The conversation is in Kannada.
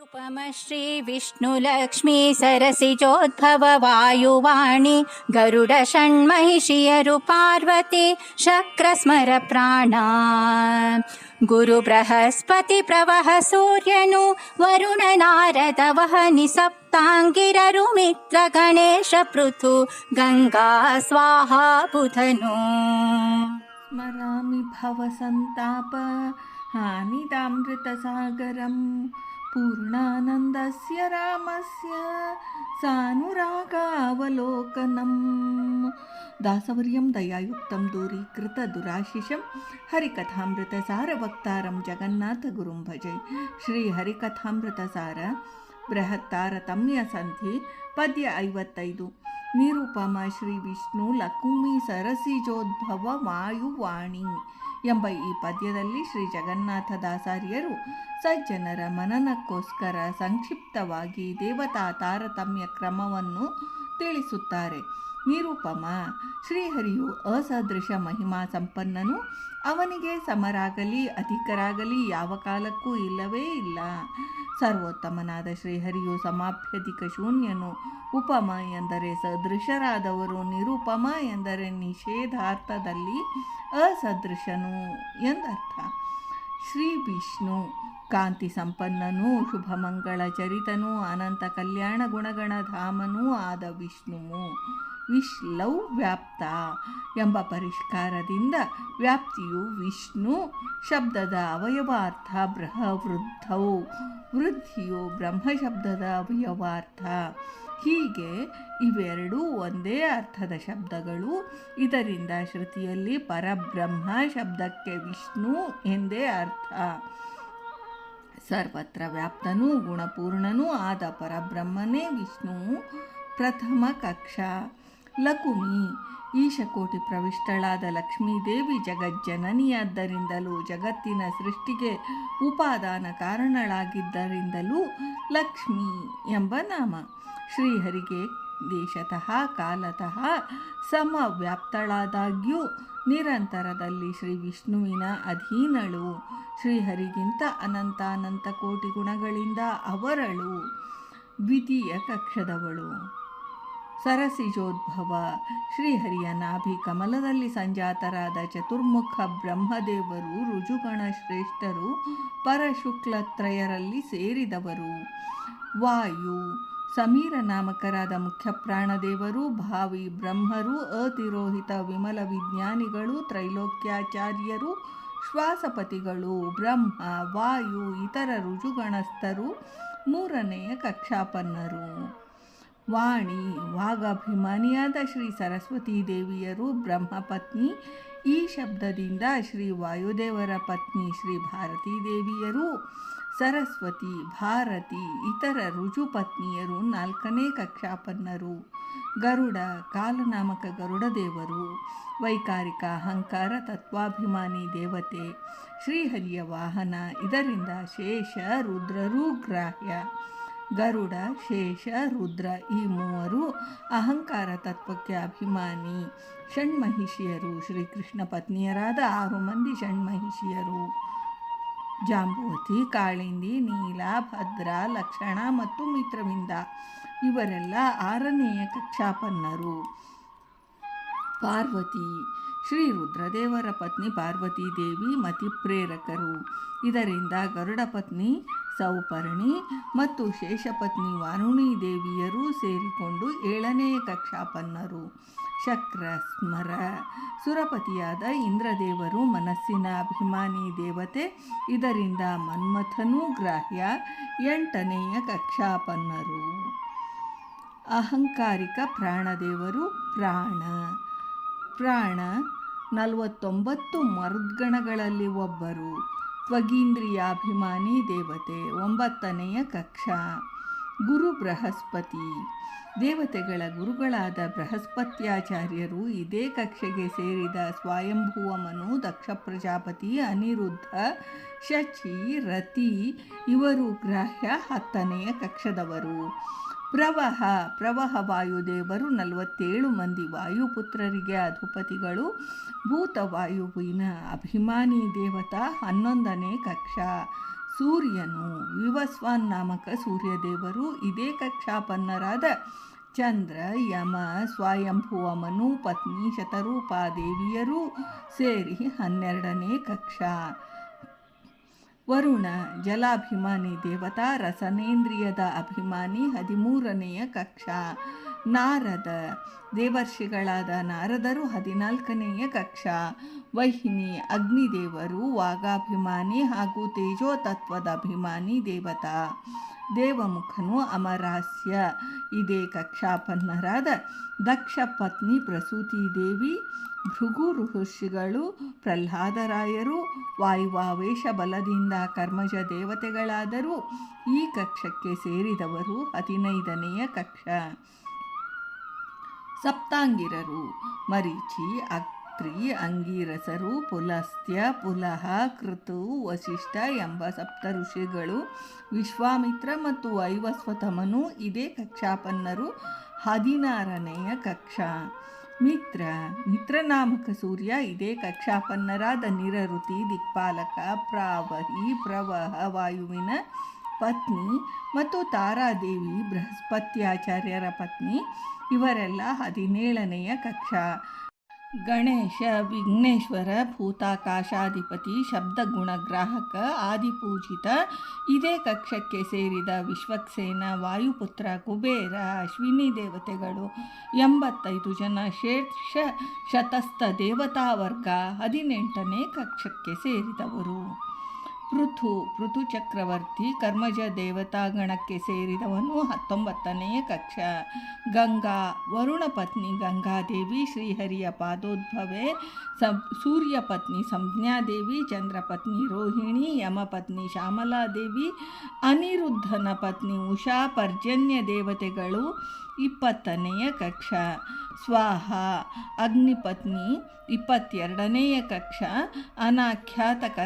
उपमश्री विष्णुलक्ष्मी सरसिजोद्भव वायुवाणी गरुड षण्महिषियरु पार्वती शक्रस्मर प्राणा गुरु बृहस्पति प्रवह सूर्यनु वरुण नारद वहनि सप्तांगिररु मित्र गणेश पृथु गंगा स्वाहा बुधनु स्मरामि भवसन्ताप हानिदामृतसागरं पूर्णानन्दस्य रामस्य सानुरागावलोकनं दासवर्यं दयायुक्तं दूरीकृतदुराशिषं हरिकथामृतसारवक्तारं जगन्नाथगुरुं भजे. ಶ್ರೀ ಹರಿಕಥಾಮೃತಸಾರ ಬೃಹತ್ತಾರತಮ್ಯ ಸಂಧಿ ಪದ್ಯ 55. ನಿರೂಪಮ ಶ್ರೀ ವಿಷ್ಣು ಲಕ್ಷ್ಮೀ ಸರಸಿಜೋದ್ಭವ ವಾಯುವಾಣಿ ಎಂಬ ಈ ಪದ್ಯದಲ್ಲಿ ಶ್ರೀ ಜಗನ್ನಾಥದಾಸಾರ್ಯರು ಸಜ್ಜನರ ಮನನಕ್ಕೋಸ್ಕರ ಸಂಕ್ಷಿಪ್ತವಾಗಿ ದೇವತಾ ತಾರತಮ್ಯ ಕ್ರಮವನ್ನು ತಿಳಿಸುತ್ತಾರೆ. ನಿರೂಪಮ ಶ್ರೀಹರಿಯು ಅಸದೃಶ ಮಹಿಮಾ ಸಂಪನ್ನನು, ಅವನಿಗೆ ಸಮರಾಗಲಿ ಅಧಿಕರಾಗಲಿ ಯಾವ ಕಾಲಕ್ಕೂ ಇಲ್ಲವೇ ಇಲ್ಲ. ಸರ್ವೋತ್ತಮನಾದ ಶ್ರೀಹರಿಯು ಸಮಾಭ್ಯಧಿಕ ಶೂನ್ಯನು. ಉಪಮ ಎಂದರೆ ಸದೃಶರಾದವರು, ನಿರೂಪಮ ಎಂದರೆ ನಿಷೇಧಾರ್ಥದಲ್ಲಿ ಅಸದೃಶನು ಎಂದರ್ಥ. ಶ್ರೀ ವಿಷ್ಣು ಕಾಂತಿ ಸಂಪನ್ನನೂ ಶುಭಮಂಗಳ ಚರಿತನೂ ಅನಂತ ಕಲ್ಯಾಣ ಗುಣಗಣ ಧಾಮನೂ ಆದ ವಿಷ್ಣುವು ವಿಶ್ಲೌ ವ್ಯಾಪ್ತ ಎಂಬ ಪರಿಷ್ಕಾರದಿಂದ ವ್ಯಾಪ್ತಿಯು ವಿಷ್ಣು ಶಬ್ದದ ಅವಯವಾರ್ಥ ಬೃಹವೃದ್ಧೌ, ವೃದ್ಧಿಯು ಬ್ರಹ್ಮ ಶಬ್ದದ ಅವಯವಾರ್ಥ. ಹೀಗೆ ಇವೆರಡೂ ಒಂದೇ ಅರ್ಥದ ಶಬ್ದಗಳು. ಇದರಿಂದ ಶ್ರುತಿಯಲ್ಲಿ ಪರಬ್ರಹ್ಮ ಶಬ್ದಕ್ಕೆ ವಿಷ್ಣು ಎಂದೇ ಅರ್ಥ. ಸರ್ವತ್ರ ವ್ಯಾಪ್ತನೂ ಗುಣಪೂರ್ಣನೂ ಆದ ಪರಬ್ರಹ್ಮನೇ ವಿಷ್ಣುವು. ಪ್ರಥಮ ಕಕ್ಷಾ ಲಕುಮಿ ಈಶಕೋಟಿ ಪ್ರವಿಷ್ಟಳಾದ ಲಕ್ಷ್ಮೀದೇವಿ ಜಗಜ್ಜನನಿಯಾದ್ದರಿಂದಲೂ ಜಗತ್ತಿನ ಸೃಷ್ಟಿಗೆ ಉಪಾದಾನ ಕಾರಣಳಾಗಿದ್ದರಿಂದಲೂ ಲಕ್ಷ್ಮೀ ಎಂಬ ನಾಮ. ಶ್ರೀಹರಿಗೆ ದೇಶತಃ ಕಾಲತಃ ಸಮವ್ಯಾಪ್ತಳಾದಾಗ್ಯೂ ನಿರಂತರದಲ್ಲಿ ಶ್ರೀ ವಿಷ್ಣುವಿನ ಅಧೀನಳು. ಶ್ರೀಹರಿಗಿಂತ ಅನಂತಾನಂತ ಕೋಟಿ ಗುಣಗಳಿಂದ ಅವರಳು ದ್ವಿತೀಯ ಕಕ್ಷದವಳು. ಸರಸಿಜೋದ್ಭವ ಶ್ರೀಹರಿಯ ನಾಭಿ ಕಮಲದಲ್ಲಿ ಸಂಜಾತರಾದ ಚತುರ್ಮುಖ ಬ್ರಹ್ಮದೇವರು ಋಜುಗಣ ಶ್ರೇಷ್ಠರು, ಪರಶುಕ್ಲತ್ರಯರಲ್ಲಿ ಸೇರಿದವರು. ವಾಯು ಸಮೀರ ನಾಮಕರಾದ ಮುಖ್ಯ ಪ್ರಾಣದೇವರು, ಭಾವಿ ಬ್ರಹ್ಮರು, ಅತಿರೋಹಿತ ವಿಮಲ ವಿಜ್ಞಾನಿಗಳು, ತ್ರೈಲೋಕ್ಯಾಚಾರ್ಯರು, ಶ್ವಾಸಪತಿಗಳು, ಬ್ರಹ್ಮ ವಾಯು ಇತರ ಋಜುಗಣಸ್ಥರು, ಮೂರನೆಯ ಕಕ್ಷಾಪನ್ನರು. ವಾಣಿ ವಾಗಾಭಿಮಾನಿಯಾದ ಶ್ರೀ ಸರಸ್ವತೀ ದೇವಿಯರು ಬ್ರಹ್ಮಪತ್ನಿ. ಈ ಶಬ್ದದಿಂದ ಶ್ರೀ ವಾಯುದೇವರ ಪತ್ನಿ ಶ್ರೀ ಭಾರತೀ ದೇವಿಯರು, ಸರಸ್ವತಿ ಭಾರತಿ ಇತರ ಋಜುಪತ್ನಿಯರು ನಾಲ್ಕನೇ ಕಕ್ಷಾಪನ್ನರು. ಗರುಡ ಕಾಲನಾಮಕ ಗರುಡದೇವರು ವೈಕಾರಿಕ ಅಹಂಕಾರ ತತ್ವಾಭಿಮಾನಿ ದೇವತೆ, ಶ್ರೀಹರಿಯ ವಾಹನ. ಇದರಿಂದ ಶೇಷ ರುದ್ರರೂ ಗ್ರಾಹ್ಯ. ಗರುಡ ಶೇಷ ರುದ್ರ ಈ ಮೂವರು ಅಹಂಕಾರ ತತ್ವಕ್ಕೆ ಅಭಿಮಾನಿ. ಷಣ್ಮಹಿಷಿಯರು ಶ್ರೀಕೃಷ್ಣ ಪತ್ನಿಯರಾದ 6 ಮಂದಿ ಷಣ್ಮಹಿಷಿಯರು ಜಾಂಬುವತಿ, ಕಾಳಿಂದಿ, ನೀಲ, ಭದ್ರ, ಲಕ್ಷಣ ಮತ್ತು ಮಿತ್ರವಿಂದ ಇವರೆಲ್ಲ 6ನೆಯ ಕಕ್ಷಾಪನ್ನರು. ಪಾರ್ವತಿ ಶ್ರೀ ರುದ್ರದೇವರ ಪತ್ನಿ ಪಾರ್ವತೀ ದೇವಿ ಮತಿಪ್ರೇರಕರು. ಇದರಿಂದ ಗರುಡ ಪತ್ನಿ ಸೌಪರ್ಣಿ ಮತ್ತು ಶೇಷಪತ್ನಿ ವಾರುಣೀ ದೇವಿಯರು ಸೇರಿಕೊಂಡು 7ನೇ ಕಕ್ಷಾಪನ್ನರು. ಶಕ್ರ ಸ್ಮರ ಸುರಪತಿಯಾದ ಇಂದ್ರದೇವರು ಮನಸ್ಸಿನ ಅಭಿಮಾನಿ ದೇವತೆ. ಇದರಿಂದ ಮನ್ಮಥನೂ ಗ್ರಾಹ್ಯ. 8ನೇಯ ಕಕ್ಷಾಪನ್ನರು. ಅಹಂಕಾರಿಕ ಪ್ರಾಣದೇವರು ಪ್ರಾಣ. ಪ್ರಾಣ 49 ಮರುದ್ಗಣಗಳಲ್ಲಿ ಒಬ್ಬರು. ತ್ವಗೀಂದ್ರಿಯಾಭಿಮಾನಿ ದೇವತೆ. 9ನೇಯ ಕಕ್ಷಾ. ಗುರು ಬೃಹಸ್ಪತಿ ದೇವತೆಗಳ ಗುರುಗಳಾದ ಬೃಹಸ್ಪತ್ಯಾಚಾರ್ಯರು. ಇದೇ ಕಕ್ಷೆಗೆ ಸೇರಿದ ಸ್ವಯಂಭುವ ಮನು, ದಕ್ಷ ಪ್ರಜಾಪತಿ, ಅನಿರುದ್ಧ, ಶಚಿ, ರತಿ ಇವರು ಗ್ರಾಹ್ಯ. 10ನೇಯ ಕಕ್ಷದವರು. ಪ್ರವಹ ವಾಯುದೇವರು 47 ಮಂದಿ ವಾಯುಪುತ್ರರಿಗೆ ಅಧಿಪತಿಗಳು. ಭೂತವಾಯುವಿನ ಅಭಿಮಾನಿ ದೇವತಾ 11ನೇ ಕಕ್ಷಾ. ಸೂರ್ಯನು ವಿವಸ್ವಾನ್ ನಾಮಕ ಸೂರ್ಯದೇವರು. ಇದೇ ಕಕ್ಷಾಪನ್ನರಾದ ಚಂದ್ರ, ಯಮ, ಸ್ವಯಂಭುವಮನು, ಪತ್ನಿ ಶತರೂಪಾದೇವಿಯರೂ ಸೇರಿ 12ನೇ ಕಕ್ಷಾ. ವರುಣ ಜಲಾಭಿಮಾನಿ ದೇವತಾ, ರಸನೇಂದ್ರಿಯದ ಅಭಿಮಾನಿ 13ನೆಯ ಕಕ್ಷಾ. ನಾರದ ದೇವರ್ಷಿಗಳಾದ ನಾರದರು 14ನೆಯ ಕಕ್ಷಾ. ವಹಿನಿ ಅಗ್ನಿದೇವರು, ವಾಗಾಭಿಮಾನಿ ಹಾಗೂ ತೇಜೋತತ್ವದ ಅಭಿಮಾನಿ ದೇವತಾ. ದೇವಮುಖನು ಅಮರಾಸ್ಯ. ಇದೇ ಕಕ್ಷಾಪನ್ನರಾದ ದಕ್ಷ ಪತ್ನಿ ಪ್ರಸೂತಿ ದೇವಿ, ಭೃಗು ಋಷಿಗಳು, ಪ್ರಹ್ಲಾದರಾಯರು ವಾಯುವಾವೇಶ ಬಲದಿಂದ ಕರ್ಮಜ ದೇವತೆಗಳಾದರೂ ಈ ಕಕ್ಷಕ್ಕೆ ಸೇರಿದವರು 15ನೆಯ ಕಕ್ಷಾ. ಸಪ್ತಾಂಗಿರರು ಮರೀಚಿ, ಅತ್ರಿ, ಅಂಗೀರಸರು, ಪುಲಸ್ತ್ಯ, ಪುಲಹ, ಕೃತು, ವಸಿಷ್ಠ ಎಂಬ ಸಪ್ತ ಋಷಿಗಳು, ವಿಶ್ವಾಮಿತ್ರ ಮತ್ತು ವೈವಸ್ವತಮನು ಇದೇ ಕಕ್ಷಾಪನ್ನರು 16ನೆಯ ಕಕ್ಷಾ. ಮಿತ್ರನಾಮಕ ಸೂರ್ಯ ಇದೇ ಕಕ್ಷಾಪನ್ನರಾದ ನಿರಋತಿ, ದಿಕ್ಪಾಲಕ, ಪ್ರಾವಹಿ, ಪ್ರವಹ ವಾಯುವಿನ ಪತ್ನಿ ಮತ್ತು ತಾರಾದೇವಿ ಬೃಹಸ್ಪತ್ಯಾಚಾರ್ಯರ ಪತ್ನಿ. ಇವರೆಲ್ಲ 17ನೆಯ ಕಕ್ಷಾ. ಗಣೇಶ ವಿಘ್ನೇಶ್ವರ, ಭೂತಾಕಾಶಾಧಿಪತಿ, ಶಬ್ದಗುಣಗ್ರಾಹಕ, ಆದಿಪೂಜಿತ. ಇದೇ ಕಕ್ಷಕ್ಕೆ ಸೇರಿದ ವಿಶ್ವಕ್ಸೇನ, ವಾಯುಪುತ್ರ, ಕುಬೇರ, ಅಶ್ವಿನಿ ದೇವತೆಗಳು 85 ಜನ ಶೇಷ ಶತಸ್ಥ ದೇವತಾವರ್ಗ 18ನೇ ಕಕ್ಷಕ್ಕೆ ಸೇರಿದವರು. ಪೃಥು ಚಕ್ರವರ್ತಿ ಕರ್ಮಜ ದೇವತಾಗಣಕ್ಕೆ ಸೇರಿದವನು 19ನೆಯ ಕಕ್ಷಾ. ಗಂಗಾ ವರುಣ ಪತ್ನಿ ಗಂಗಾದೇವಿ, ಶ್ರೀಹರಿಯ ಪಾದೋದ್ಭವೆ. ಸೂರ್ಯ ಪತ್ನಿ ಸಂಜ್ಞಾದೇವಿ, ಚಂದ್ರ ಪತ್ನಿ ರೋಹಿಣಿ, ಯಮ ಪತ್ನಿ ಶ್ಯಾಮಲಾದೇವಿ, ಅನಿರುದ್ಧನ ಪತ್ನಿ ಉಷಾ, ಪರ್ಜನ್ಯ ದೇವತೆಗಳು 20ನೆಯ ಕಕ್ಷಾ. ಸ್ವಾಹ ಅಗ್ನಿಪತ್ನಿ 22ನೆಯ ಕಕ್ಷಾ. ಅನಾಖ್ಯಾತ ಕರ್ಮ